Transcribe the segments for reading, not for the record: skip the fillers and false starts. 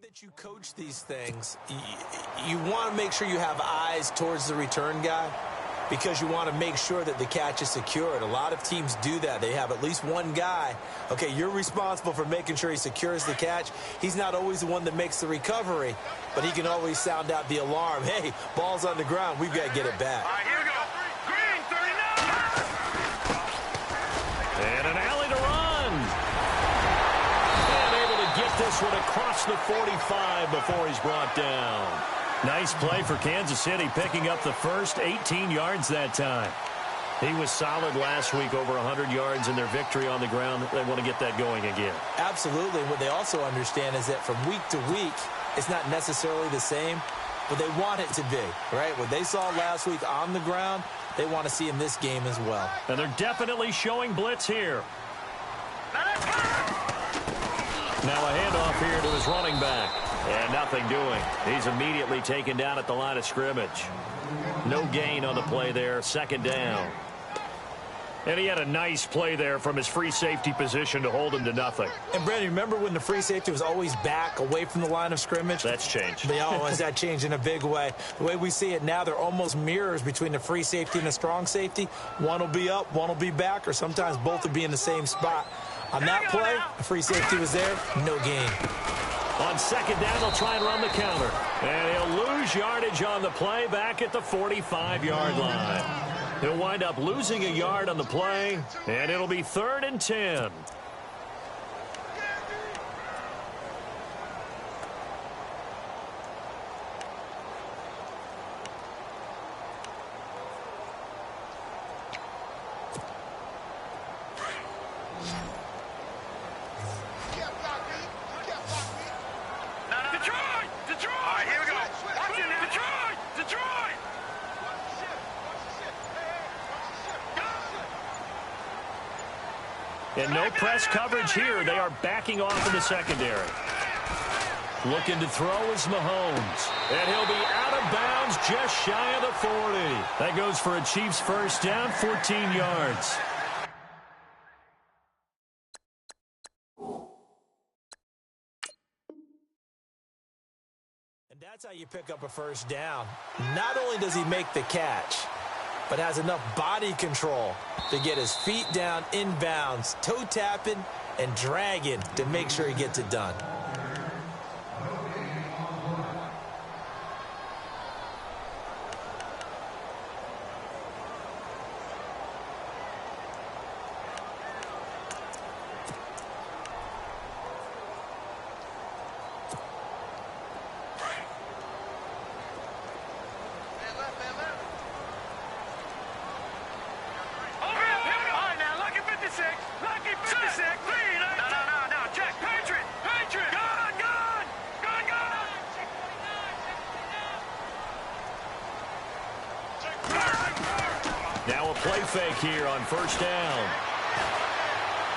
that you coach these things, you want to make sure you have eyes towards the return guy because you want to make sure that the catch is secured. A lot of teams do that. They have at least one guy. Okay, you're responsible for making sure he secures the catch. He's not always the one that makes the recovery, but he can always sound out the alarm. Hey, ball's on the ground. We've got to get it back. All right, here we go. Green, 39. And an alley to run. And able to get this one across the 45 before he's brought down. Nice play for Kansas City, picking up the first 18 yards that time. He was solid last week, over 100 yards in their victory on the ground. They want to get that going again. Absolutely. What they also understand is that from week to week, it's not necessarily the same, but they want it to be, right? What they saw last week on the ground, they want to see in this game as well. And they're definitely showing blitz here. Now a handoff here to his running back. And nothing doing. He's immediately taken down at the line of scrimmage. No gain on the play there. Second down. And he had a nice play there from his free safety position to hold him to nothing. And, Brandon, remember when the free safety was always back away from the line of scrimmage? That's changed. Has that changed in a big way? The way we see it now, they're almost mirrors between the free safety and the strong safety. One will be up, one will be back, or sometimes both will be in the same spot. On that play, the free safety was there, no gain. On second down, they'll try and run the counter. And he'll lose yardage on the play back at the 45-yard line. He'll wind up losing a yard on the play, and it'll be 3rd and 10. And no press coverage here. They are backing off in the secondary. Looking to throw is Mahomes. And he'll be out of bounds just shy of the 40. That goes for a Chiefs first down, 14 yards. And that's how you pick up a first down. Not only does he make the catch, but has enough body control to get his feet down inbounds, toe tapping and dragging to make sure he gets it done. Play fake here on first down.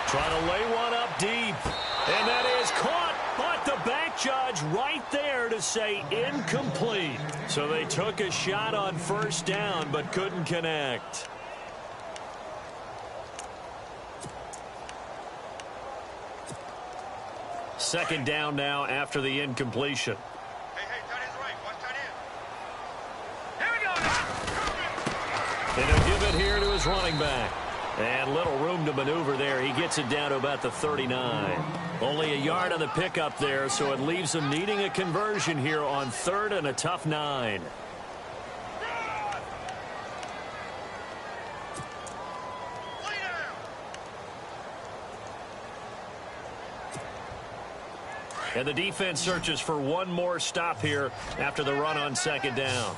Trying to lay one up deep. And that is caught, but the back judge right there to say incomplete. So they took a shot on first down but couldn't connect. Second down now after the incompletion. And he'll give it here to his running back. And little room to maneuver there. He gets it down to about the 39. Only a yard on the pickup there, so it leaves him needing a conversion here on 3rd and a tough 9. And the defense searches for one more stop here after the run on second down.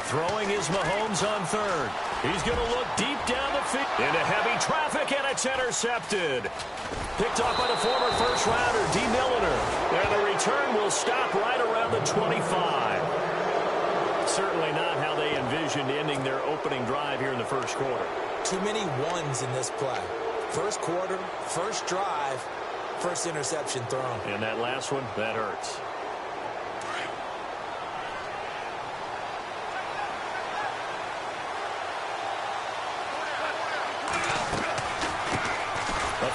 Throwing is Mahomes on 3rd. He's going to look deep down the field. Into heavy traffic, and it's intercepted. Picked up by the former first-rounder, D. Milliner. And the return will stop right around the 25. Certainly not how they envisioned ending their opening drive here in the first quarter. Too many ones in this play. First quarter, first drive, first interception thrown. And that last one, that hurts.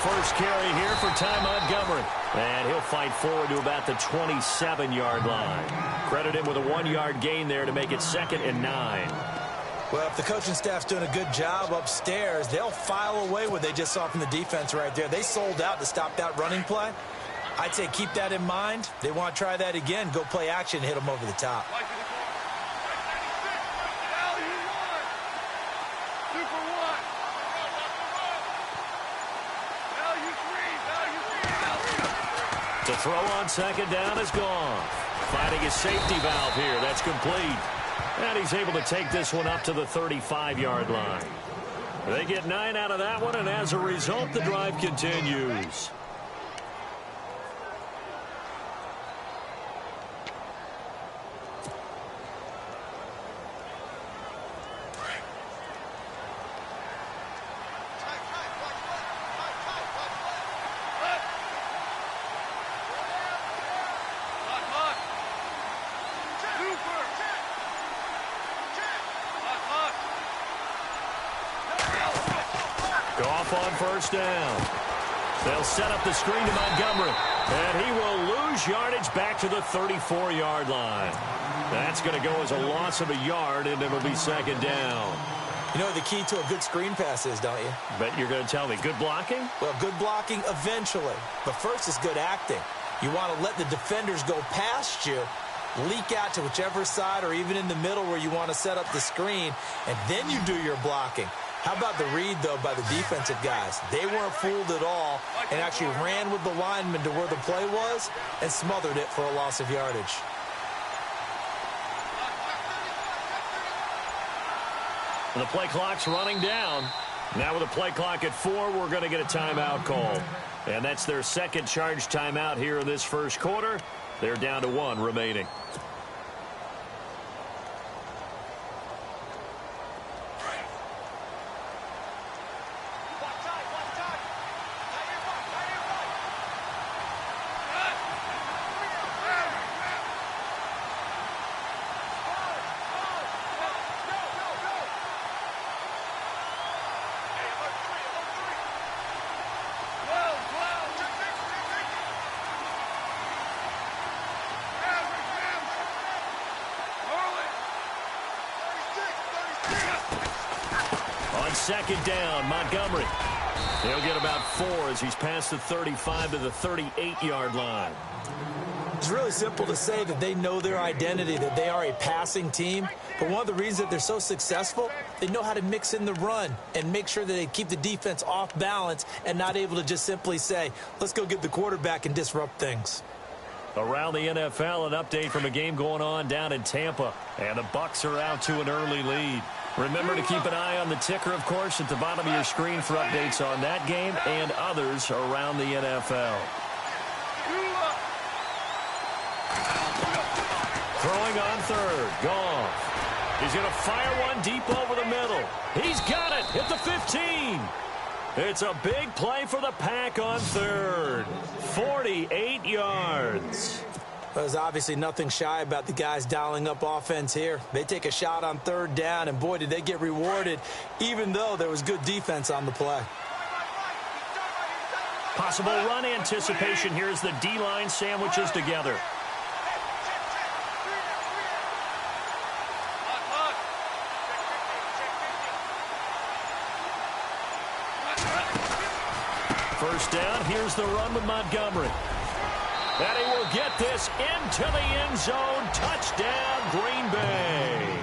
first carry here for Ty Montgomery. And he'll fight forward to about the 27-yard line. Credit him with a 1-yard gain there to make it 2nd and 9. Well, if the coaching staff's doing a good job upstairs, they'll file away what they just saw from the defense right there. They sold out to stop that running play. I'd say keep that in mind. They want to try that again. Go play action, hit them over the top. The throw on 2nd down is gone. Finding his safety valve here. That's complete. And he's able to take this one up to the 35-yard line. They get 9 out of that one, and as a result, the drive continues. Goff on first down. They'll set up the screen to Montgomery. And he will lose yardage back to the 34-yard line. That's going to go as a loss of a yard, and it'll be 2nd down. You know what the key to a good screen pass is, don't you? Bet you're going to tell me. Good blocking? Well, good blocking eventually. But first is good acting. You want to let the defenders go past you, leak out to whichever side or even in the middle where you want to set up the screen, and then you do your blocking. How about the read, though, by the defensive guys? They weren't fooled at all and actually ran with the lineman to where the play was and smothered it for a loss of yardage. The play clock's running down. Now with a play clock at 4, we're going to get a timeout called. And that's their 2nd charge timeout here in this first quarter. They're down to 1 remaining. On 2nd down, Montgomery. He'll get about 4 as he's past the 35 to the 38-yard line. It's really simple to say that they know their identity, that they are a passing team. But one of the reasons that they're so successful, they know how to mix in the run and make sure that they keep the defense off balance and not able to just simply say, let's go get the quarterback and disrupt things. Around the NFL, an update from a game going on down in Tampa. And the Bucs are out to an early lead. Remember to keep an eye on the ticker, of course, at the bottom of your screen for updates on that game and others around the NFL. Throwing on 3rd. Goff. He's going to fire one deep over the middle. He's got it at the 15. It's a big play for the Pack on 3rd. 48 yards. There's obviously nothing shy about the guys dialing up offense here. They take a shot on 3rd down, and boy, did they get rewarded, even though there was good defense on the play. Possible run anticipation here as the D-line sandwiches together. First down, here's the run with Montgomery. And he will get this into the end zone. Touchdown, Green Bay.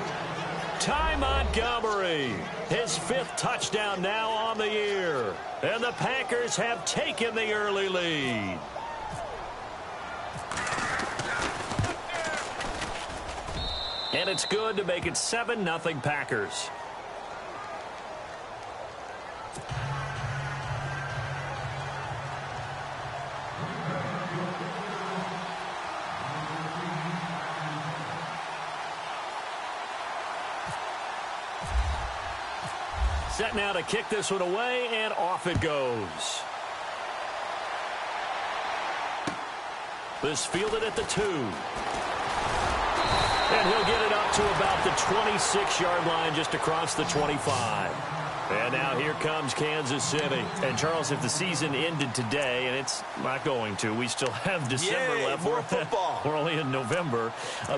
Ty Montgomery, his 5th touchdown now on the year. And the Packers have taken the early lead. And it's good to make it 7-0 Packers. Set now to kick this one away, and off it goes. This fielded at the 2. And he'll get it up to about the 26-yard line, just across the 25. And now here comes Kansas City. And, Charles, if the season ended today, and it's not going to, we still have December left. More football. We're only in November.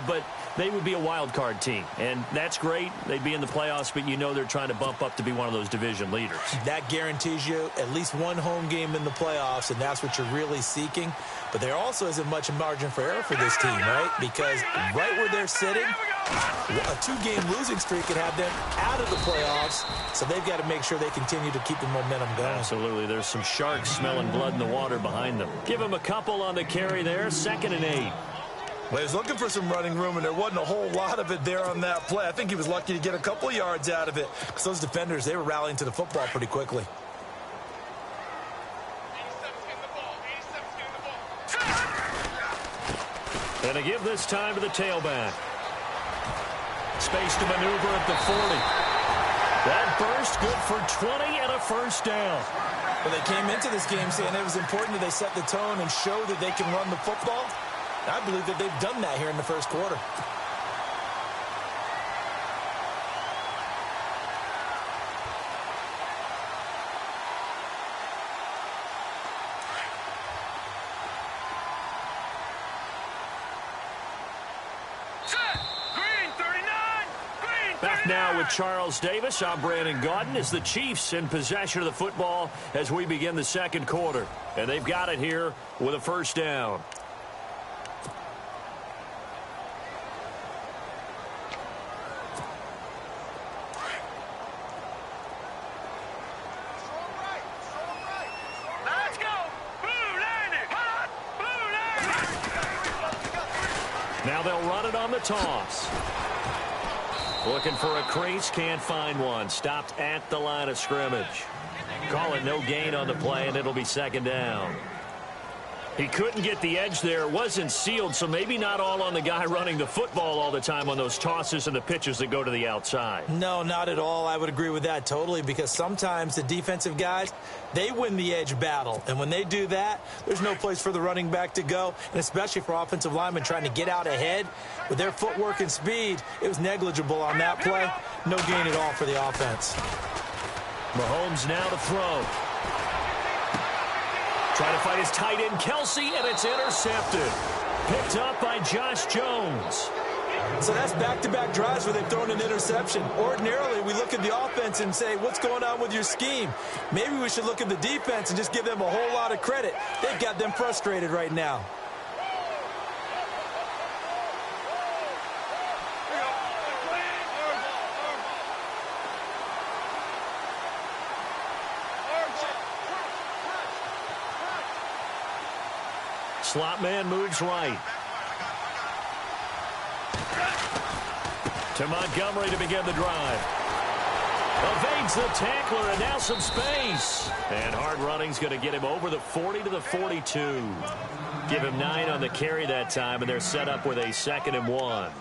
But they would be a wild card team. And that's great. They'd be in the playoffs, but you know they're trying to bump up to be one of those division leaders. That guarantees you at least one home game in the playoffs, and that's what you're really seeking. But there also isn't much margin for error for this team, right? Because right where they're sitting, a two-game losing streak could have them out of the playoffs, so they've got to make sure they continue to keep the momentum going. Absolutely. There's some sharks smelling blood in the water behind them. Give them a couple on the carry there, 2nd and 8. Well, he was looking for some running room, and there wasn't a whole lot of it there on that play. I think he was lucky to get a couple of yards out of it because those defenders, they were rallying to the football pretty quickly. And they give this time to the tailback. Space to maneuver at the 40. That burst good for 20 and a first down. Well, they came into this game saying it was important that they set the tone and show that they can run the football. I believe that they've done that here in the first quarter. Back now with Charles Davis. I'm Brandon Gaudin as the Chiefs in possession of the football as we begin the second quarter. And they've got it here with a first down. Now they'll run it on the toss. Looking for a crease, can't find one. Stopped at the line of scrimmage. Call it no gain on the play, and it'll be 2nd down. He couldn't get the edge there. It wasn't sealed, so maybe not all on the guy running the football all the time on those tosses and the pitches that go to the outside. No, not at all. I would agree with that totally because sometimes the defensive guys, they win the edge battle. And when they do that, there's no place for the running back to go, and especially for offensive linemen trying to get out ahead. With their footwork and speed, it was negligible on that play. No gain at all for the offense. Mahomes now to throw. Trying to fight his tight end, Kelsey, and it's intercepted. Picked up by Josh Jones. So that's back-to-back drives where they've thrown an interception. Ordinarily, we look at the offense and say, what's going on with your scheme? Maybe we should look at the defense and just give them a whole lot of credit. They've got them frustrated right now. Slot man moves right. To Montgomery to begin the drive. Evades the tackler, and now some space. And hard running's going to get him over the 40 to the 42. Give him 9 on the carry that time, and they're set up with a 2nd and 1.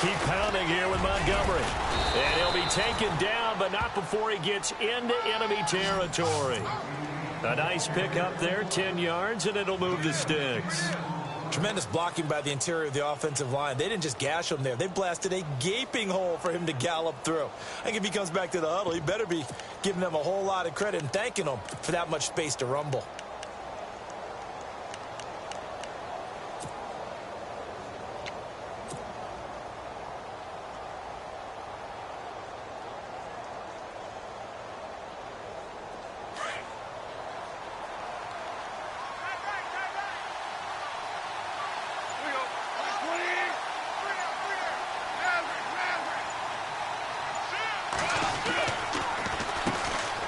Keep pounding here with Montgomery. And he'll be taken down, but not before he gets into enemy territory. A nice pickup there, 10 yards, and it'll move the sticks. Tremendous blocking by the interior of the offensive line. They didn't just gash him there. They blasted a gaping hole for him to gallop through. I think if he comes back to the huddle, he better be giving them a whole lot of credit and thanking them for that much space to rumble.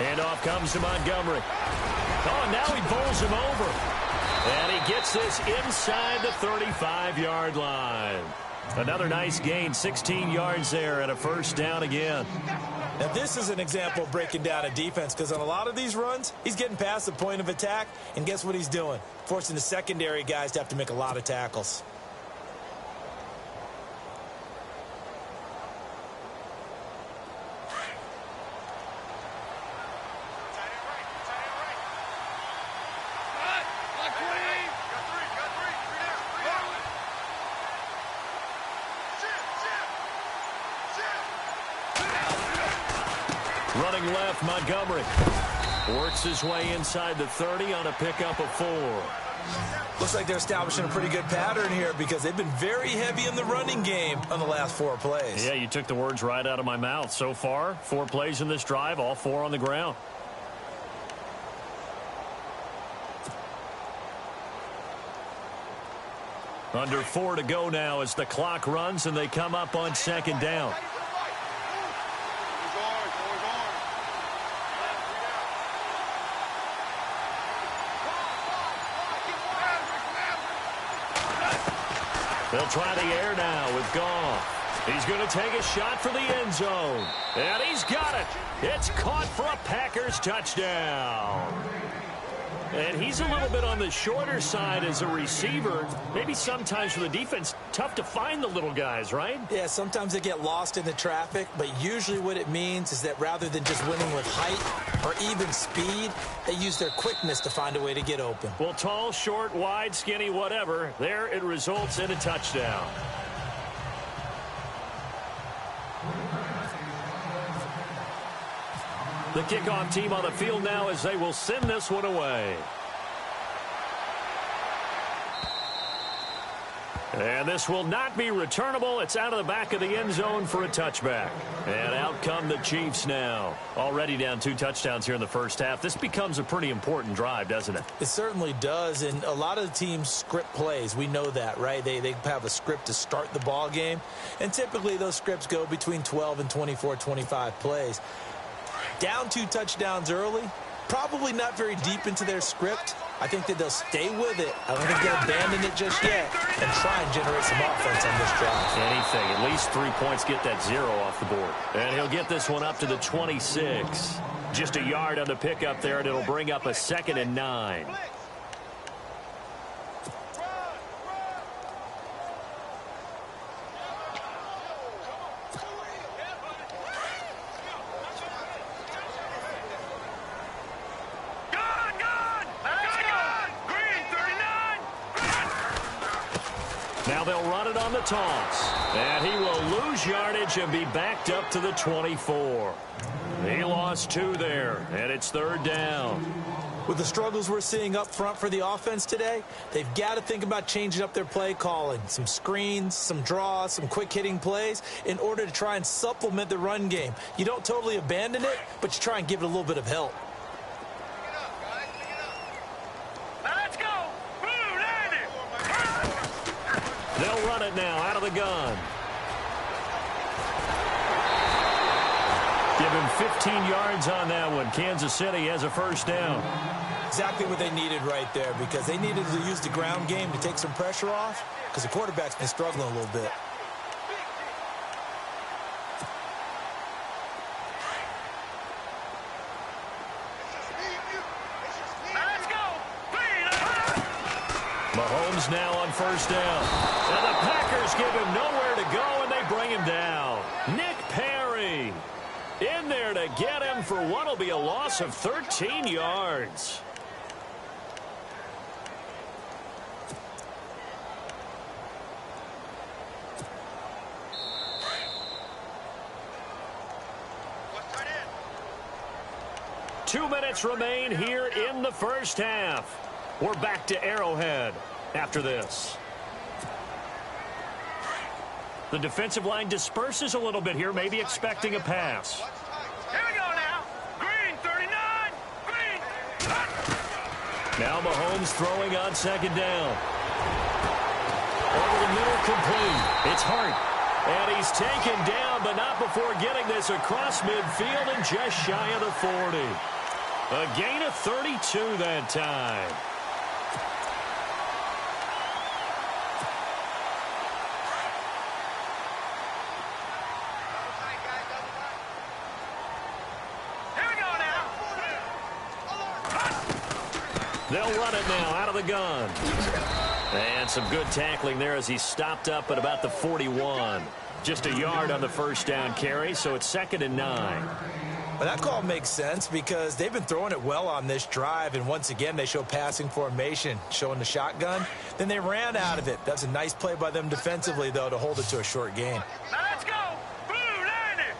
Handoff comes to Montgomery. Oh, and now he bowls him over. And he gets this inside the 35-yard line. Another nice gain, 16 yards there, and a first down again. Now, this is an example of breaking down a defense because on a lot of these runs, he's getting past the point of attack, and guess what he's doing? Forcing the secondary guys to have to make a lot of tackles. Running left, Montgomery works his way inside the 30 on a pickup of 4. Looks like they're establishing a pretty good pattern here because they've been very heavy in the running game on the last 4 plays. Yeah, you took the words right out of my mouth. So far, 4 plays in this drive, all 4 on the ground. Under 4 to go now as the clock runs and they come up on 2nd down. They'll try the air now with Goff. He's going to take a shot for the end zone. And he's got it. It's caught for a Packers touchdown. And he's a little bit on the shorter side as a receiver. Maybe sometimes for the defense, tough to find the little guys, right? Yeah, sometimes they get lost in the traffic, but usually what it means is that rather than just winning with height or even speed, they use their quickness to find a way to get open. Well, tall, short, wide, skinny, whatever, there it results in a touchdown. The kickoff team on the field now as they will send this one away. And this will not be returnable. It's out of the back of the end zone for a touchback. And out come the Chiefs now. Already down 2 touchdowns here in the first half. This becomes a pretty important drive, doesn't it? It certainly does. And a lot of the teams script plays. We know that, right? They have a script to start the ball game. And typically those scripts go between 12 and 24, 25 plays. Down 2 touchdowns early, probably not very deep into their script. I think that they'll stay with it. I don't think they'll abandon it just yet and try and generate some offense on this drive. Anything. At least 3 points get that 0 off the board. And he'll get this one up to the 26. Just a yard on the pickup there, and it'll bring up a 2nd and 9. Now they'll run it on the toss. And he will lose yardage and be backed up to the 24. He lost 2 there, and it's 3rd down. With the struggles we're seeing up front for the offense today, they've got to think about changing up their play calling. Some screens, some draws, some quick-hitting plays in order to try and supplement the run game. You don't totally abandon it, but you try and give it a little bit of help. They'll run it now out of the gun. Give him 15 yards on that one. Kansas City has a 1st down. Exactly what they needed right there because they needed to use the ground game to take some pressure off because the quarterback's been struggling a little bit. Mahomes now on 1st down. And the Packers give him nowhere to go, and they bring him down. Nick Perry in there to get him for what will be a loss of 13 yards. Two minutes remain here in the first half. We're back to Arrowhead after this. The defensive line disperses a little bit here, maybe expecting a pass. Here we go now. Green, 39. Green. Now Mahomes throwing on 2nd down. Over the middle, complete. It's Hart. And he's taken down, but not before getting this across midfield and just shy of the 40. A gain of 32 that time. They'll run it now out of the gun. And some good tackling there as he stopped up at about the 41. Just a yard on the first down carry, so it's 2nd and 9. Well, that call makes sense because they've been throwing it well on this drive, and once again they show passing formation, showing the shotgun. Then they ran out of it. That's a nice play by them defensively, though, to hold it to a short gain. Now let's go. Blue line it.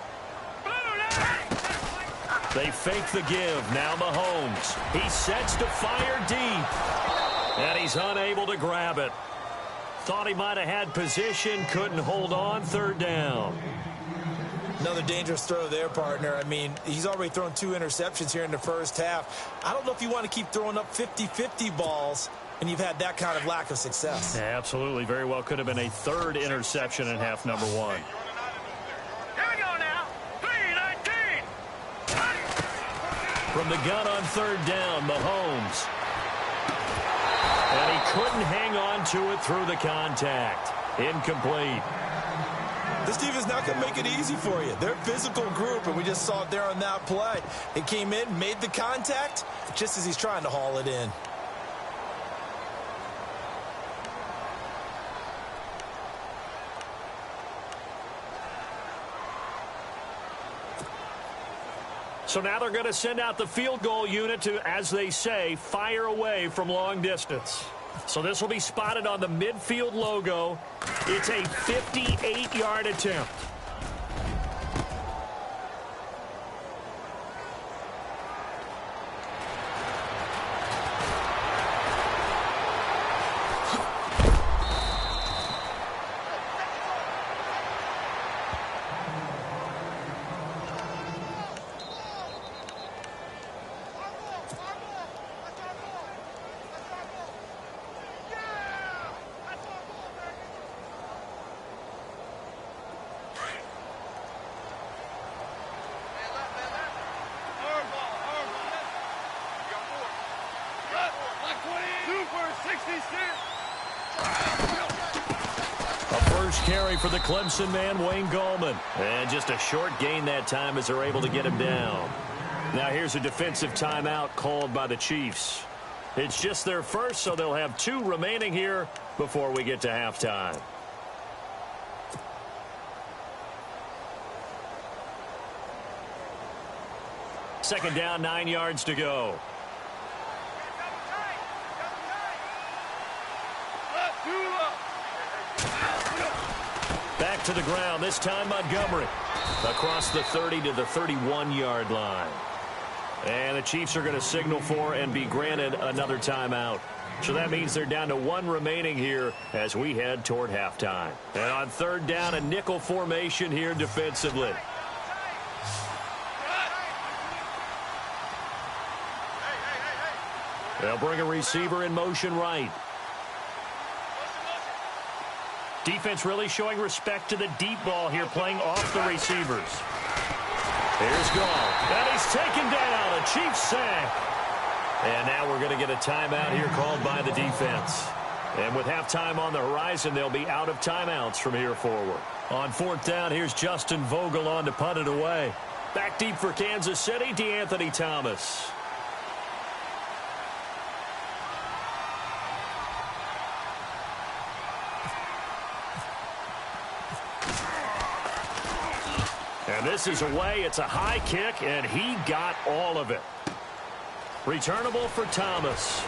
Blue line. They fake the give. Now Mahomes. He sets to fire deep. And he's unable to grab it. Thought he might have had position. Couldn't hold on. 3rd down. Another dangerous throw there, partner. I mean, he's already thrown 2 interceptions here in the first half. I don't know if you want to keep throwing up 50-50 balls, and you've had that kind of lack of success. Yeah, absolutely. Very well could have been a 3rd interception in half number 1. Here we go now. 3-19. From the gun on 3rd down, Mahomes. And he couldn't hang on to it through the contact. Incomplete. This team is not going to make it easy for you. They're a physical group, and we just saw it there on that play. They came in, made the contact, just as he's trying to haul it in. So now they're going to send out the field goal unit to, as they say, fire away from long distance. So this will be spotted on the midfield logo. It's a 58-yard attempt. Carry for the Clemson man, Wayne Gallman. And just a short gain that time as they're able to get him down. Now here's a defensive timeout called by the Chiefs. It's just their first, so they'll have 2 remaining here before we get to halftime. Second down, 9 yards to go. Back to the ground, this time Montgomery. Across the 30 to the 31-yard line. And the Chiefs are going to signal for and be granted another timeout. So that means they're down to 1 remaining here as we head toward halftime. And on 3rd down, a nickel formation here defensively. They'll bring a receiver in motion right. Defense really showing respect to the deep ball here, playing off the receivers. Here's Gall. And he's taken down. A Chiefs sack. And now we're going to get a timeout here called by the defense. And with halftime on the horizon, they'll be out of timeouts from here forward. On 4th down, here's Justin Vogel on to punt it away. Back deep for Kansas City, DeAnthony Thomas. And this is away. It's a high kick, and he got all of it. Returnable for Thomas.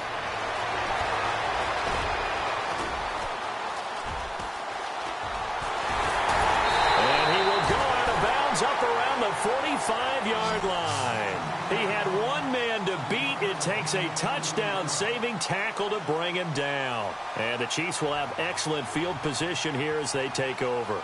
And he will go out of bounds up around the 45-yard line. He had 1 man to beat. It takes a touchdown-saving tackle to bring him down. And the Chiefs will have excellent field position here as they take over.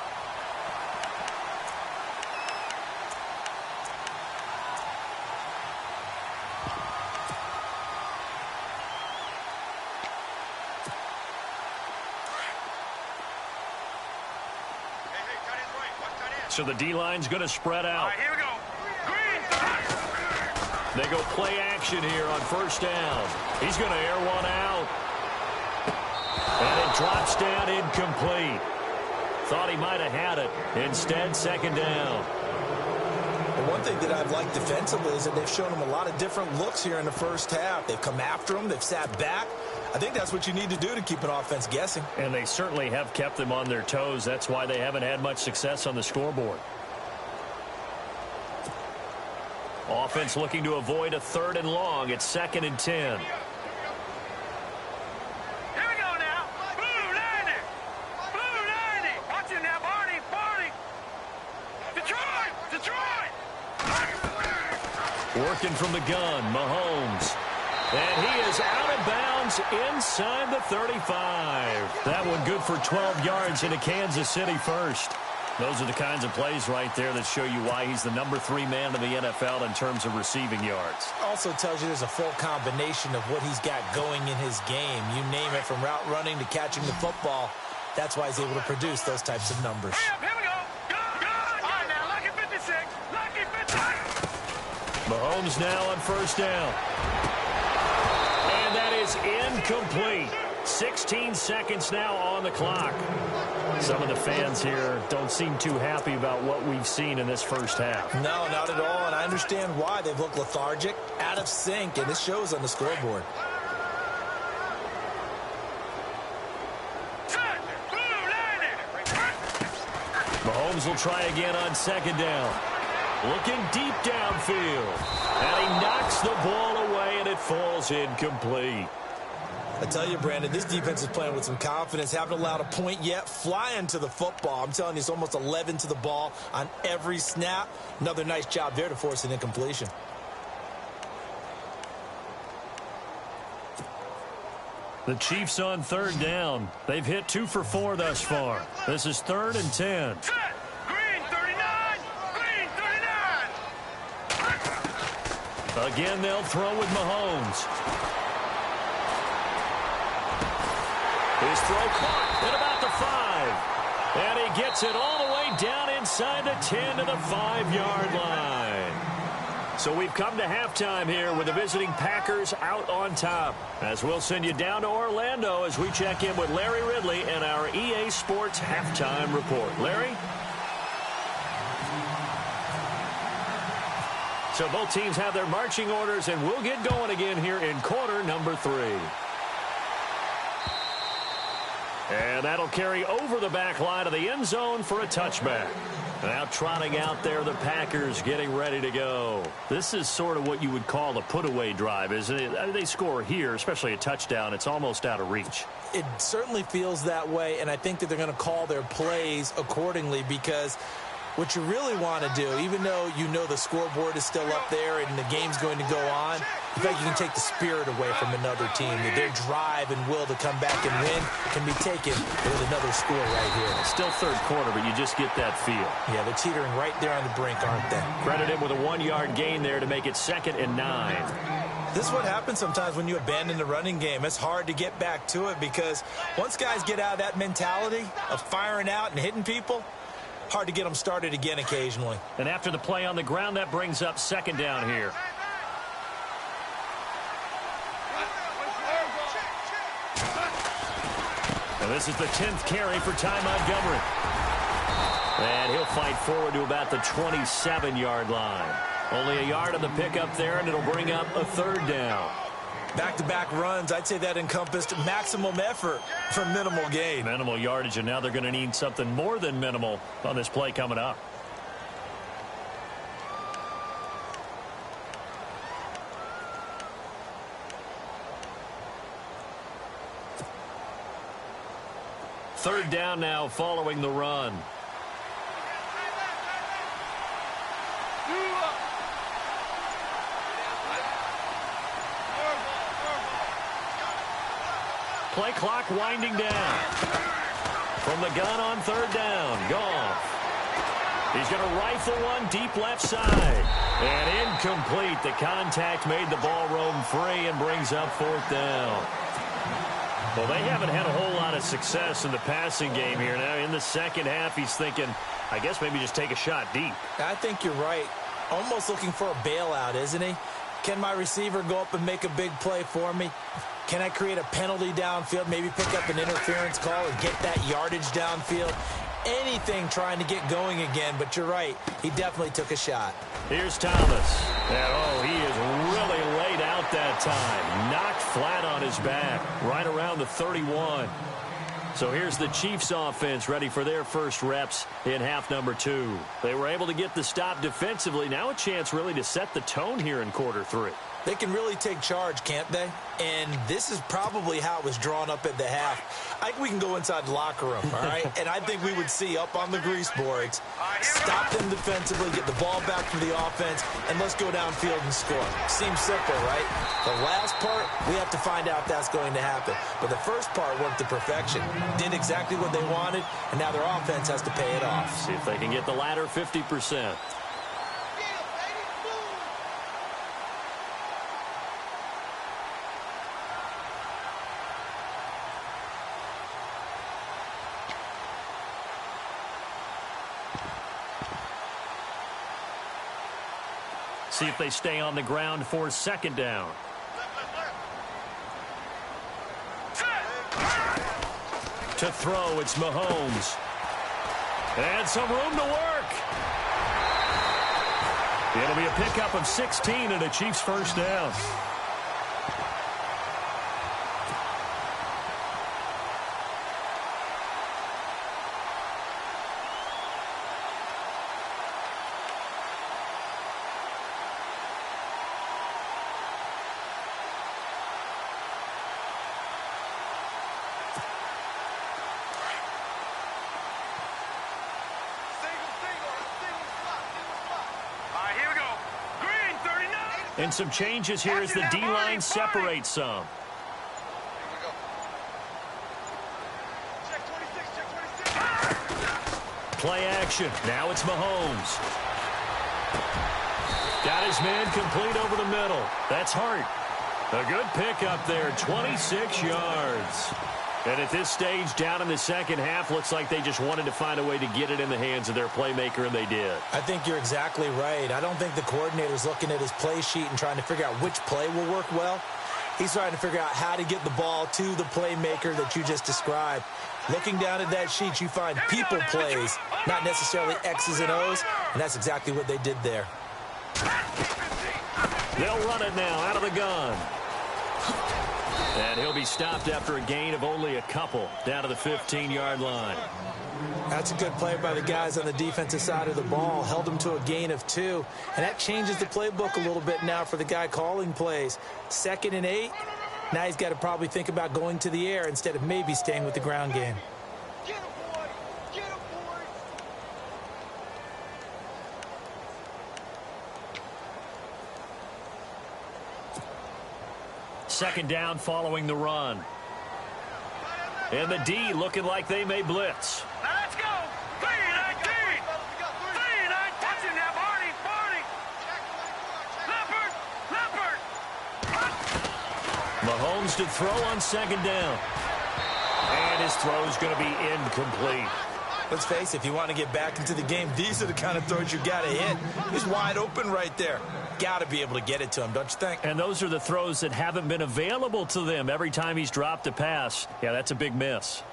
So the D-line's going to spread out. All right, here we go. Green. They go play action here on 1st down. He's going to air one out. And it drops down incomplete. Thought he might have had it. Instead, 2nd down. Well, one thing that I've liked defensively is that they've shown him a lot of different looks here in the first half. They've come after him. They've sat back. I think that's what you need to do to keep an offense guessing. And they certainly have kept them on their toes. That's why they haven't had much success on the scoreboard. Offense looking to avoid a 3rd and long. It's 2nd and 10. Here we go now. Blue 90. Blue 90. Watch it now, Barney. Barney. Detroit. Detroit. Working from the gun, Mahomes. And he is out of bounds inside the 35. That one good for 12 yards into Kansas City first. Those are the kinds of plays right there that show you why he's the #3 man in the NFL in terms of receiving yards. Also tells you there's a full combination of what he's got going in his game. You name it, from route running to catching the football. That's why he's able to produce those types of numbers. Here we go. Go. All right, now, lucky 56. Lucky 56. Mahomes now on 1st down. And that is incomplete. 16 seconds now on the clock. Some of the fans here don't seem too happy about what we've seen in this first half. No, not at all, and I understand why. They've looked lethargic, out of sync, and this shows on the scoreboard. Mahomes will try again on 2nd down. Looking deep downfield. And he knocks the ball away, and it falls incomplete. I tell you, Brandon, this defense is playing with some confidence. Haven't allowed a point yet. Flying to the football. I'm telling you, it's almost 11 to the ball on every snap. Another nice job there to force an incompletion. The Chiefs on 3rd down. They've hit 2 for 4 thus far. This is 3rd and 10. Green 39. Green 39. Again, they'll throw with Mahomes. His throw caught at about the 5. And he gets it all the way down inside the 10 to the 5-yard line. So we've come to halftime here with the visiting Packers out on top. As we'll send you down to Orlando as we check in with Larry Ridley and our EA Sports Halftime Report. Larry? So both teams have their marching orders, and we'll get going again here in quarter number 3. And that'll carry over the back line of the end zone for a touchback. Now trotting out there, the Packers getting ready to go. This is sort of what you would call a put-away drive, isn't it? They score here, especially a touchdown. It's almost out of reach. It certainly feels that way, and I think that they're going to call their plays accordingly, because what you really want to do, even though you know the scoreboard is still up there and the game's going to go on, in fact, you can take the spirit away from another team. That their drive and will to come back and win can be taken with another score right here. It's still 3rd quarter, but you just get that feel. Yeah, they're teetering right there on the brink, aren't they? Credit him with a 1-yard gain there to make it 2nd and 9. This is what happens sometimes when you abandon the running game. It's hard to get back to it, because once guys get out of that mentality of firing out and hitting people, hard to get them started again occasionally. And after the play on the ground, that brings up 2nd down here. And this is the 10th carry for Ty Montgomery. And he'll fight forward to about the 27-yard line. Only a yard on the pickup there, and it'll bring up a 3rd down. Back-to-back runs, I'd say that encompassed maximum effort for minimal gain. Minimal yardage, and now they're going to need something more than minimal on this play coming up. Third down now following the run. Play clock winding down. From the gun on 3rd down, Goff. He's going to rifle one deep left side. And incomplete. The contact made the ball roam free and brings up 4th down. Well, they haven't had a whole lot of success in the passing game here. Now, in the second half, he's thinking, I guess maybe just take a shot deep. I think you're right. Almost looking for a bailout, isn't he? Can my receiver go up and make a big play for me? Can I create a penalty downfield, maybe pick up an interference call and get that yardage downfield? anything trying to get going again, but you're right. He definitely took a shot. Here's Thomas. And, oh, he is really laid out that time. Knocked flat on his back, right around the 31. So here's the Chiefs offense ready for their first reps in half number 2. They were able to get the stop defensively. Now a chance really to set the tone here in quarter 3. They can really take charge, can't they? And this is probably how it was drawn up at the half. I think we can go inside the locker room, all right? And I think we would see up on the grease boards, stop them defensively, get the ball back for the offense, and let's go downfield and score. Seems simple, right? The last part, we have to find out if that's going to happen. But the first part worked to perfection. Did exactly what they wanted, and now their offense has to pay it off. See if they can get the latter 50%. See if they stay on the ground for second down. To throw, it's Mahomes. And some room to work. It'll be a pickup of 16 and a Chiefs first down. And some changes here as the D-line separates some. Play action. Now it's Mahomes. Got his man complete over the middle. That's Hart. A good pickup there, 26 yards. And at this stage, down in the second half, looks like they just wanted to find a way to get it in the hands of their playmaker, and they did. I think you're exactly right. I don't think the coordinator's looking at his play sheet and trying to figure out which play will work well. He's trying to figure out how to get the ball to the playmaker that you just described. Looking down at that sheet, you find people plays, not necessarily X's and O's, and that's exactly what they did there. They'll run it now out of the gun. And he'll be stopped after a gain of only a couple down to the 15-yard line. That's a good play by the guys on the defensive side of the ball. Held them to a gain of 2. And that changes the playbook a little bit now for the guy calling plays. 2nd and 8. Now he's got to probably think about going to the air instead of maybe staying with the ground game. Get him, boy! Get him, boy! Second down following the run. And the D looking like they may blitz. Now let's go! 3-19! 3-9! Touch him now, Barney! Barney! Leopard! Mahomes to throw on second down. And his throw is going to be incomplete. Let's face it, if you want to get back into the game, these are the kind of throws you got to hit. He's wide open right there. Got to be able to get it to him, don't you think? And those are the throws that haven't been available to them every time he's dropped a pass. Yeah, that's a big miss.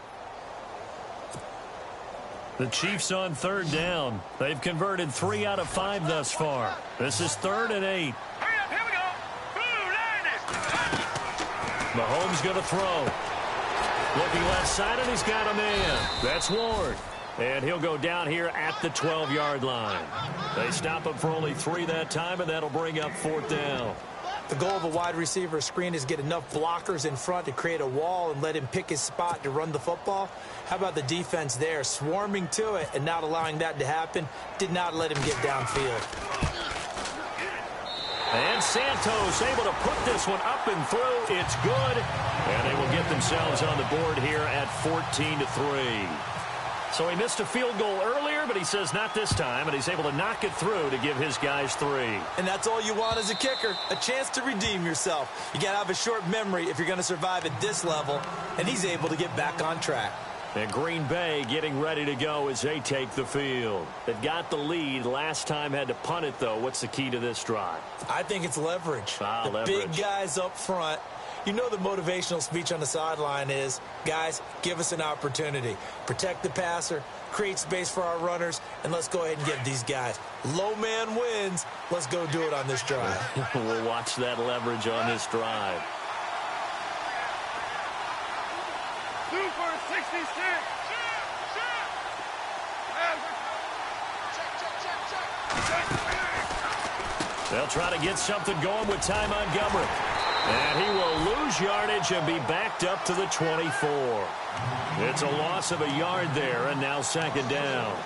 The Chiefs on third down. They've converted 3 out of 5 thus far. This is 3rd and 8. Hurry up, here we go! Blue line it! Mahomes going to throw. Looking left side, and he's got a man. That's Ward. And he'll go down here at the 12-yard line. They stop him for only 3 that time, and that'll bring up 4th down. The goal of a wide receiver screen is get enough blockers in front to create a wall and let him pick his spot to run the football. How about the defense there, swarming to it and not allowing that to happen? Did not let him get downfield. And Santos able to put this one up and through. It's good. And they will get themselves on the board here at 14-3. So he missed a field goal earlier, but he says not this time, and he's able to knock it through to give his guys 3. And that's all you want as a kicker, a chance to redeem yourself. You got to have a short memory if you're going to survive at this level, and he's able to get back on track. And Green Bay getting ready to go as they take the field. They've got the lead. Last time had to punt it, though. What's the key to this drive? I think it's leverage. Leverage. Big guys up front. You know the motivational speech on the sideline is, guys, give us an opportunity. Protect the passer, create space for our runners, and let's go ahead and give these guys. Low man wins. Let's go do it on this drive. We'll watch that leverage on this drive. 2 for 66. They'll try to get something going with Ty Montgomery. And he will lose yardage and be backed up to the 24. It's a loss of a yard there, and now second down.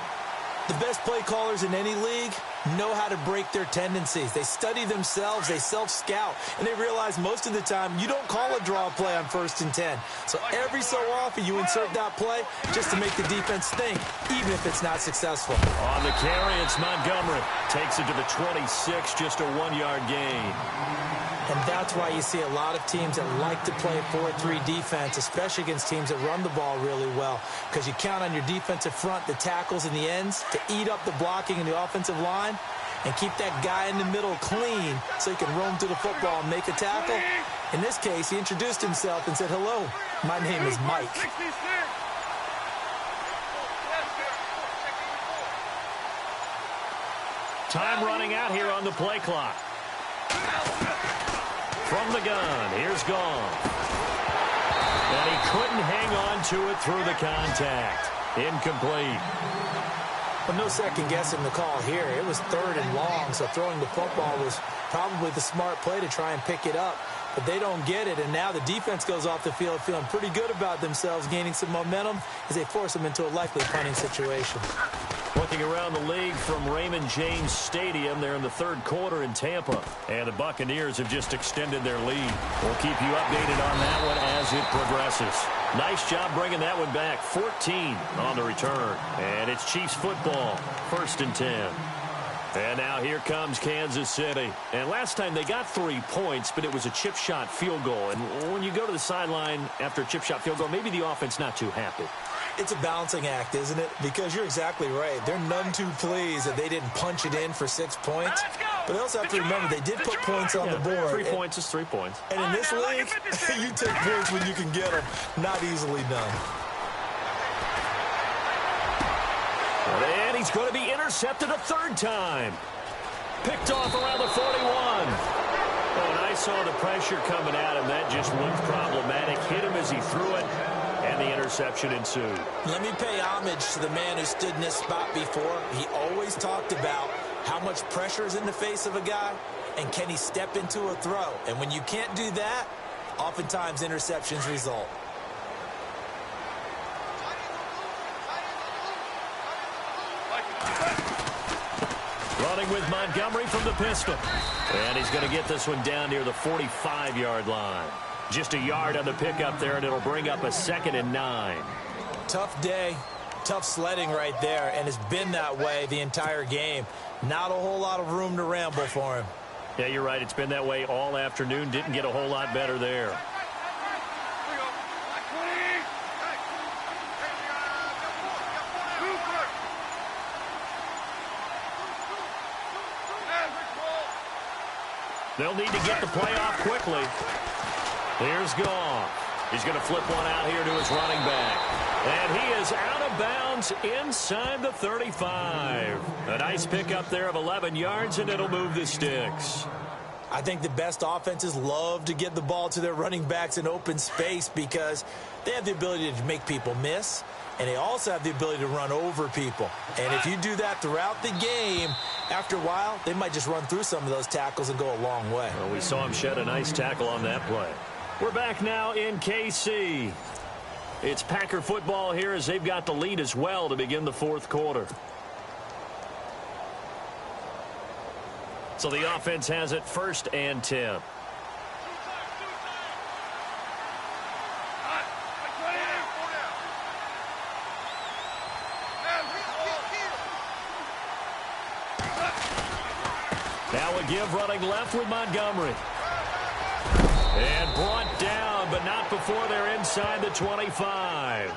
The best play callers in any league know how to break their tendencies. They study themselves, they self-scout, and they realize most of the time you don't call a draw play on 1st and 10. So every so often you insert that play just to make the defense think, even if it's not successful. On the carry, it's Montgomery. Takes it to the 26, just a 1-yard gain. And that's why you see a lot of teams that like to play 4-3 defense, especially against teams that run the ball really well, because you count on your defensive front, the tackles and the ends, to eat up the blocking in the offensive line and keep that guy in the middle clean so he can roam through the football and make a tackle. In this case, he introduced himself and said, hello, my name is Mike. Time running out here on the play clock. From the gun, here's Gone. And he couldn't hang on to it through the contact. Incomplete. But no second guessing the call here. It was 3rd and long, so throwing the football was probably the smart play to try and pick it up. But they don't get it, and now the defense goes off the field feeling pretty good about themselves, gaining some momentum as they force them into a likely punting situation. Looking around the league from Raymond James Stadium, they're in the 3rd quarter in Tampa. And the Buccaneers have just extended their lead. We'll keep you updated on that one as it progresses. Nice job bringing that one back. 14 on the return. And it's Chiefs football, 1st and 10. And now here comes Kansas City. And last time they got 3 points, but it was a chip shot field goal. And when you go to the sideline after a chip shot field goal, maybe the offense not too happy. It's a balancing act, isn't it? Because you're exactly right. They're none too pleased that they didn't punch it in for 6 points. But they also have to remember they did put points on the board. 3 points is 3 points. And in this league, you take points when you can get them. Not easily done. And he's going to be intercepted a 3rd time. Picked off around the 41. Oh, and I saw the pressure coming at him. That just looked problematic. Hit him as he threw it, and the interception ensued. Let me pay homage to the man who stood in this spot before. He always talked about how much pressure is in the face of a guy, and can he step into a throw. And when you can't do that, oftentimes interceptions result. Running with Montgomery from the pistol. And he's going to get this one down near the 45-yard line. Just a yard on the pickup there, and it'll bring up a 2nd and 9. Tough day, tough sledding right there, and it's been that way the entire game. Not a whole lot of room to ramble for him. Yeah, you're right. It's been that way all afternoon. Didn't get a whole lot better there. They'll need to get the play off quickly. Here's Gone. He's going to flip one out here to his running back. And he is out of bounds inside the 35. A nice pickup there of 11 yards, and it'll move the sticks. I think the best offenses love to get the ball to their running backs in open space because they have the ability to make people miss, and they also have the ability to run over people. And if you do that throughout the game, after a while, they might just run through some of those tackles and go a long way. Well, we saw him shed a nice tackle on that play. We're back now in KC. It's Packer football here as they've got the lead as well to begin the 4th quarter. So the offense has it 1st and 10. Now a give running left with Montgomery. And brought down, but not before they're inside the 25.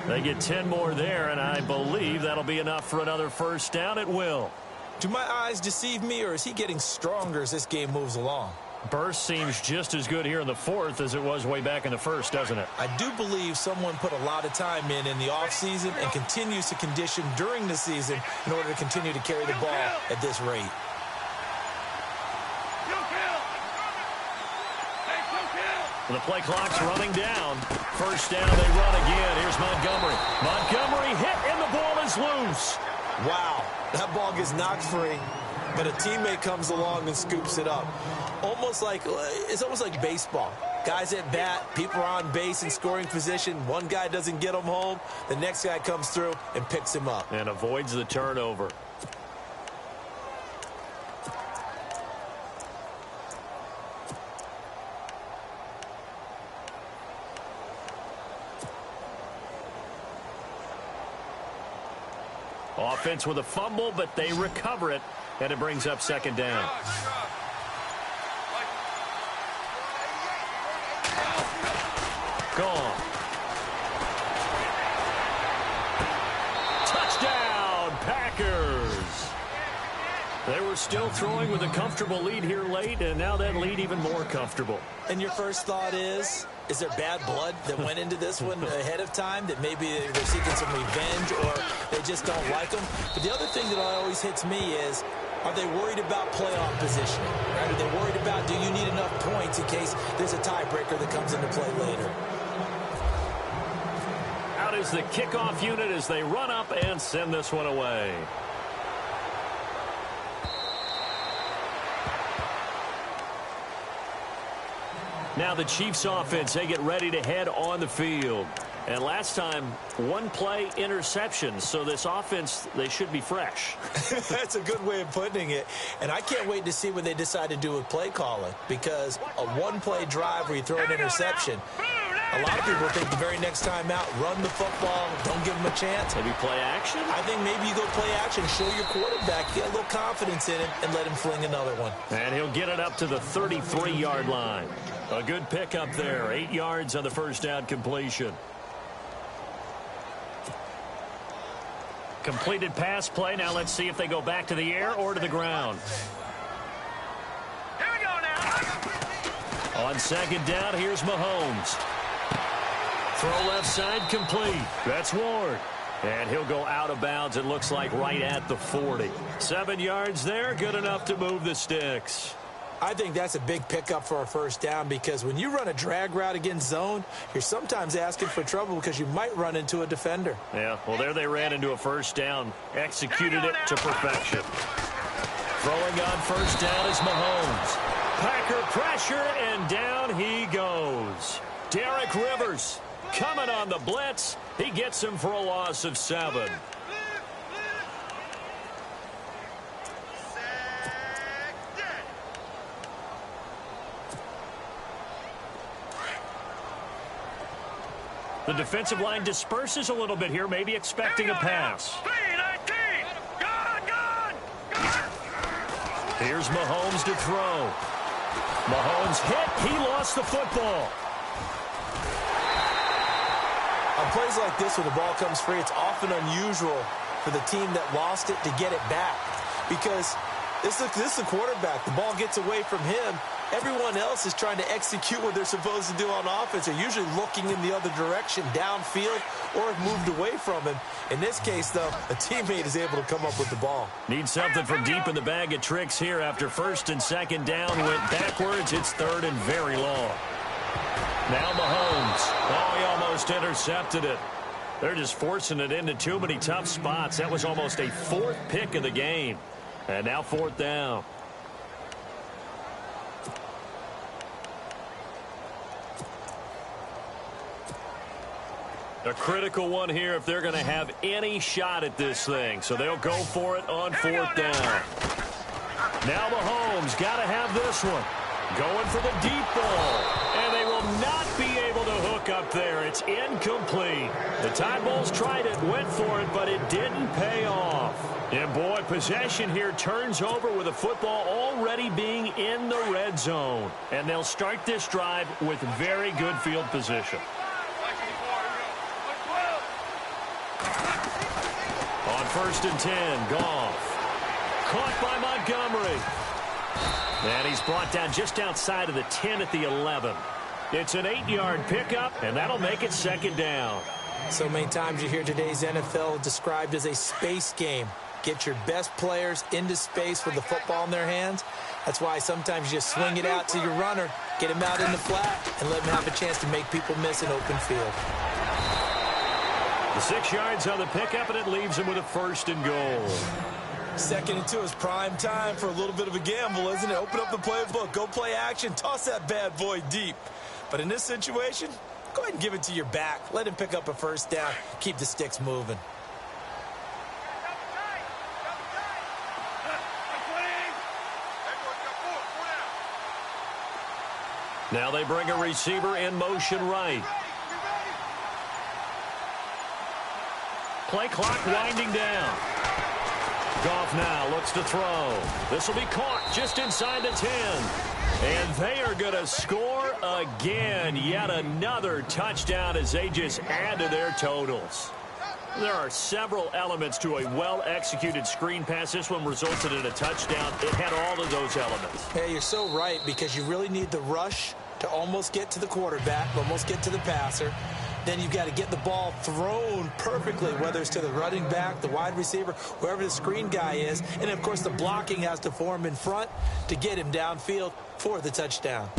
They get 10 more there, and I believe that'll be enough for another 1st down. It will. Do my eyes deceive me, or is he getting stronger as this game moves along? Burst seems just as good here in the fourth as it was way back in the first, doesn't it? I do believe someone put a lot of time in the offseason and continues to condition during the season in order to continue to carry the ball at this rate. The play clock's running down. First down, they run again. Here's Montgomery. Montgomery hit, and the ball is loose. Wow, that ball gets knocked free, but a teammate comes along and scoops it up. It's almost like baseball. Guys at bat, people are on base in scoring position. One guy doesn't get him home. The next guy comes through and picks him up. And avoids the turnover. Offense with a fumble, but they recover it, and it brings up second down. Gone. Touchdown, Packers. They were still throwing with a comfortable lead here late, and now that lead even more comfortable. And your first thought is there bad blood that went into this one ahead of time, that maybe they're seeking some revenge or they just don't like them? But the other thing that always hits me is, are they worried about playoff positioning? Right? Are they worried about, do you need enough points in case there's a tiebreaker that comes into play later? Out is the kickoff unit as they run up and send this one away. Now the Chiefs offense, they get ready to head on the field. And last time, one play interception. So this offense, they should be fresh. That's a good way of putting it. And I can't wait to see what they decide to do with play calling, because a one-play drive where you throw an interception, a lot of people think the very next time out, run the football, don't give them a chance. Maybe play action? I think maybe you go play action, show your quarterback, get a little confidence in him, and let him fling another one. And he'll get it up to the 33-yard line. A good pickup there. 8 yards on the first down completion. Completed pass play. Now let's see if they go back to the air or to the ground. Here we go now. On second down, here's Mahomes. Throw left side complete. That's Ward. And he'll go out of bounds, it looks like, right at the 40. 7 yards there, good enough to move the sticks. I think that's a big pickup for a first down, because when you run a drag route against zone, you're sometimes asking for trouble because you might run into a defender. Yeah, well, there they ran into a first down. Executed it to perfection. Throwing on first down is Mahomes. Packer pressure, and down he goes. Derek Rivers coming on the blitz. He gets him for a loss of 7. The defensive line disperses a little bit here, maybe expecting a pass. 3-19. Gone. Here's Mahomes to throw. Mahomes hit. He lost the football. On plays like this, when the ball comes free, it's often unusual for the team that lost it to get it back, because this is the quarterback. The ball gets away from him. Everyone else is trying to execute what they're supposed to do on offense. They're usually looking in the other direction, downfield, or have moved away from him. In this case, though, a teammate is able to come up with the ball. Need something from deep in the bag of tricks here after first and second down went backwards. It's third and very long. Now Mahomes. Oh, he almost intercepted it. They're just forcing it into too many tough spots. That was almost a fourth pick of the game. And now fourth down. A critical one here if they're going to have any shot at this thing. So they'll go for it on fourth down. Now Mahomes got to have this one. Going for the deep ball. And they will not be able to hook up there. It's incomplete. The Tide Bulls tried it, went for it, but it didn't pay off. And boy, possession here turns over with the football already being in the red zone. And they'll start this drive with very good field position. On first and 10, Goff. Caught by Montgomery. And he's brought down just outside of the 10 at the 11. It's an 8-yard pickup, and that'll make it second down. So many times you hear today's NFL described as a space game. Get your best players into space with the football in their hands. That's why sometimes you just swing it out to your runner, get him out in the flat, and let him have a chance to make people miss an open field. The 6 yards on the pickup, and it leaves him with a 1st and goal. 2nd and 2 is prime time for a little bit of a gamble, isn't it? Open up the playbook, go play action, toss that bad boy deep. But in this situation, go ahead and give it to your back. Let him pick up a 1st down. Keep the sticks moving. Now they bring a receiver in motion right. Play clock winding down. Goff now looks to throw. This will be caught just inside the 10. And they are going to score again. Yet another touchdown as they just add to their totals. There are several elements to a well-executed screen pass. This one resulted in a touchdown. It had all of those elements. Hey, you're so right, because you really need the rush to almost get to the quarterback, almost get to the passer. Then you've got to get the ball thrown perfectly, whether it's to the running back, the wide receiver, whoever the screen guy is. And, of course, the blocking has to form in front to get him downfield for the touchdown.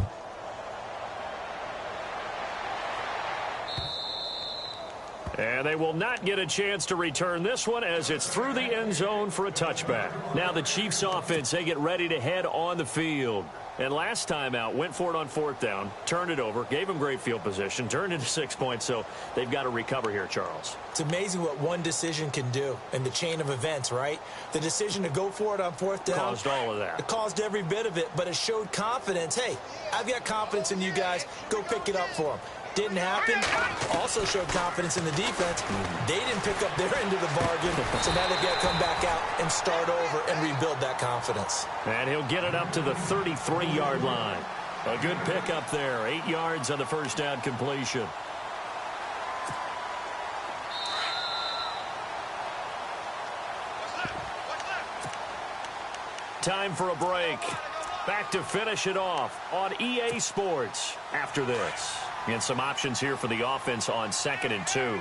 And they will not get a chance to return this one as it's through the end zone for a touchback. Now the Chiefs offense, they get ready to head on the field. And last time out, went for it on 4th down, turned it over, gave them great field position, turned into 6 points, so they've got to recover here, Charles. It's amazing what one decision can do in the chain of events, right? The decision to go for it on 4th down. Caused all of that. It caused every bit of it, but it showed confidence. Hey, I've got confidence in you guys. Go pick it up for them. Didn't happen. Also showed confidence in the defense. They didn't pick up their end of the bargain, so now they've got to come back out and start over and rebuild that confidence. And he'll get it up to the 33-yard line. A good pickup there. 8 yards on the 1st down completion. Time for a break. Back to finish it off on EA Sports after this. And some options here for the offense on 2nd and 2.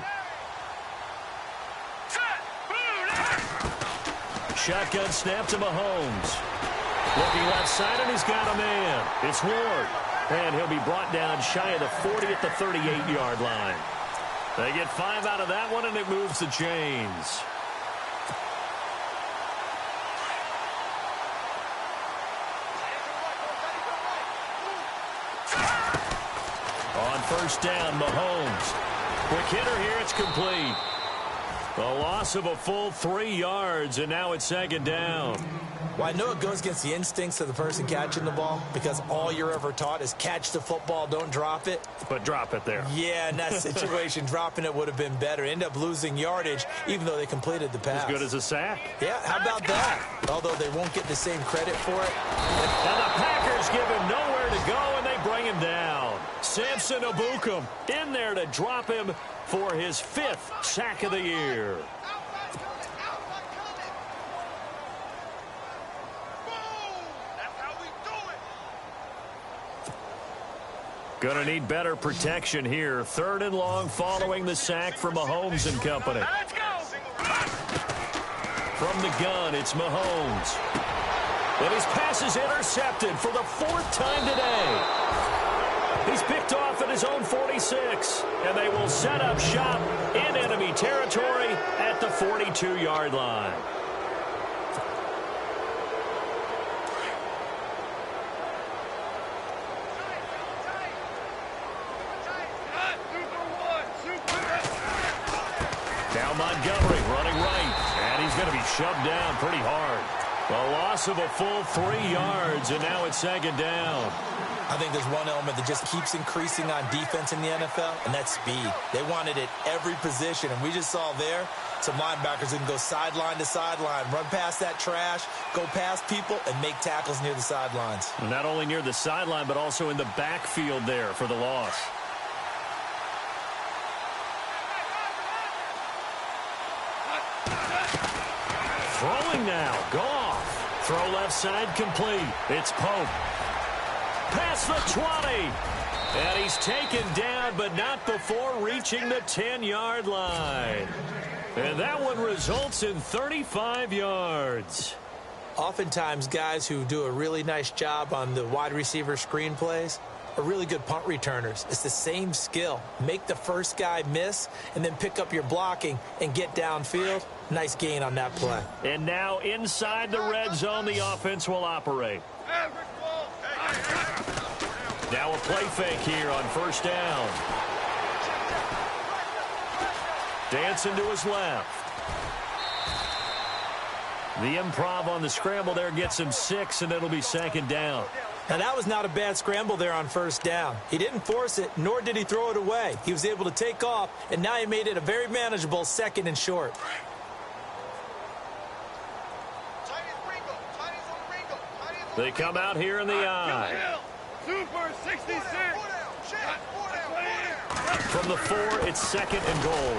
Shotgun snap to Mahomes. Looking left side, and he's got a man. It's Ward. And he'll be brought down shy of the 40 at the 38-yard line. They get 5 out of that one, and it moves the chains. On 1st down, Mahomes. Quick hitter here, it's complete. A loss of a full 3 yards, and now it's 2nd down. Well, I know it goes against the instincts of the person catching the ball, because all you're ever taught is catch the football, don't drop it. But drop it there. Yeah, in that situation, dropping it would have been better. End up losing yardage, even though they completed the pass. As good as a sack. Yeah, how about that? Although they won't get the same credit for it. And the Packers give him nowhere to go, and they bring him down. Samson Ebukam in there to drop him for his 5th sack of the year. Going to need better protection here. 3rd and long following the sack from Mahomes and company. Let's go. From the gun, it's Mahomes. And his pass is intercepted for the 4th time today. He's picked off at his own 46. And they will set up shop in enemy territory at the 42-yard line. Now Montgomery running right. And he's going to be shoved down pretty hard. A loss of a full 3 yards, and now it's 2nd down. I think there's one element that just keeps increasing on defense in the NFL, and that's speed. They want it at every position, and we just saw there some linebackers that can go sideline to sideline, run past that trash, go past people, and make tackles near the sidelines. Not only near the sideline, but also in the backfield there for the loss. Throwing now, Goff. Throw left side complete. It's Pope. Past the 20. And he's taken down, but not before reaching the 10-yard line. And that one results in 35 yards. Oftentimes, guys who do a really nice job on the wide receiver screen plays are really good punt returners. It's the same skill. Make the first guy miss and then pick up your blocking and get downfield. Nice gain on that play. And now inside the red zone, the offense will operate. Now a play fake here on first down. Dancing to his left. The improv on the scramble there gets him 6, and it'll be second down. Now, that was not a bad scramble there on first down. He didn't force it, nor did he throw it away. He was able to take off, and now he made it a very manageable 2nd and short. They come out here in the I. Super 66. From the 4, it's 2nd and goal.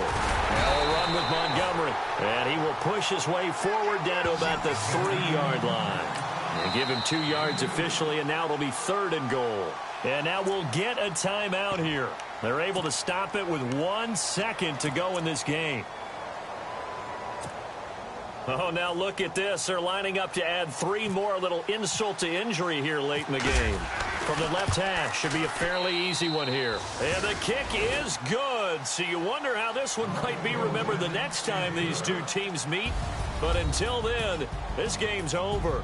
Now a run with Montgomery. And he will push his way forward down to about the 3-yard line. And give him 2 yards officially, and now it'll be 3rd and goal. And now we'll get a timeout here. They're able to stop it with 1 second to go in this game. Oh, now look at this. They're lining up to add 3 more, a little insult to injury here late in the game. From the left hash, should be a fairly easy one here. And the kick is good. So you wonder how this one might be remembered the next time these two teams meet. But until then, this game's over.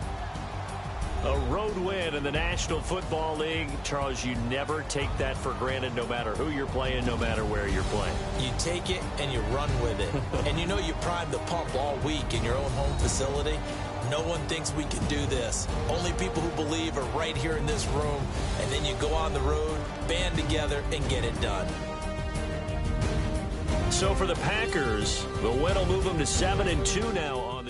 A road win in the National Football League. Charles, you never take that for granted no matter who you're playing, no matter where you're playing. You take it and you run with it. And you know you primed the pump all week in your own home facility. No one thinks we can do this. Only people who believe are right here in this room. And then you go on the road, band together, and get it done. So for the Packers, the win will move them to 7-2 now on